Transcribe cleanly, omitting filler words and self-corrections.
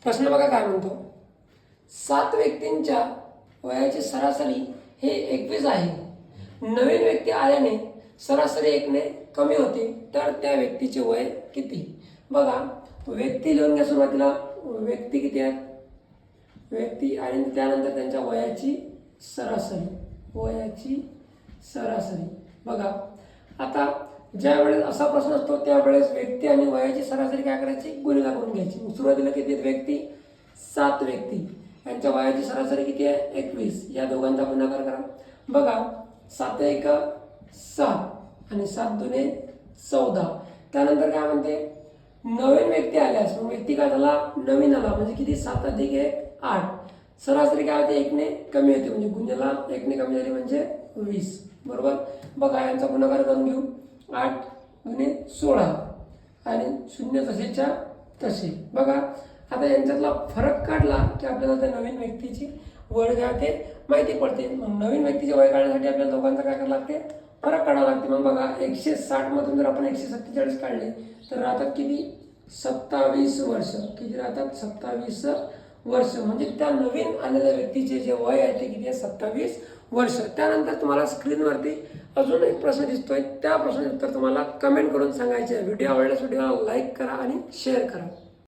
प्रश्न बघा काय म्हणतो, 7 व्यक्तींच्या वयाची सरासरी हे 21 आहे. नवीन व्यक्ती आल्याने सरासरी 1 ने कमी होते, तर त्या व्यक्तीचे वय किती? बघा व्यक्ती लिहून घ्या. सुरुवातीला व्यक्ती किती आहेत, व्यक्ती आणि त्यानंतर त्यांच्या वयाची सरासरी. बघा आता ज्या वेळेस असा प्रश्न असतो त्यावेळेस व्यक्ती आणि वयाची सरासरी काय करायची, गुणिले करून घ्यायची. सुरुवातीला किती आहेत व्यक्ती, 7 व्यक्ती, यांच्या वयाची सरासरी किती आहे 21. या दोघांचा गुणाकार करा. बघा 7 1 7 आणि 7 2 14. त्यानंतर काय म्हणते, नवीन व्यक्ती आल्यास व्यक्ती काय झाला, नवीन आला म्हणजे किती, 7 अधिक 1 8. सरासरी काय होते 1 ने कमी होते म्हणजे गुणिला 1 ने कमी झाली म्हणजे 20. बरोबर. बघा यांचा गुणाकार करून घेऊ. 8 गुणे 16 आणि 0 तसेच्या तसे. बघा आता यांच्यातला फरक काढला की आपल्याला त्या नवीन व्यक्तीची वय काय होते माहिती पडते. मग नवीन व्यक्तीचे वय काढण्यासाठी आपल्याला दोघांचं काय करावं लागते, फरक काढावं लागते. मग बघा 160 मधून जर आपण 147 काढले तर राहतात किती, 27 वर्ष. किती राहतात, 27 वर्ष. म्हणजे त्या नवीन आलेल्या व्यक्तीचे जे वय आहे ते किती आहे, 27 वर्ष. त्यानंतर तुम्हाला स्क्रीनवरती अजून एक प्रश्न दिसतोय, त्या प्रश्नाचं उत्तर तुम्हाला कमेंट करून सांगायचे आहे. व्हिडिओ आवडल्यास व्हिडिओला लाईक करा आणि शेअर करा.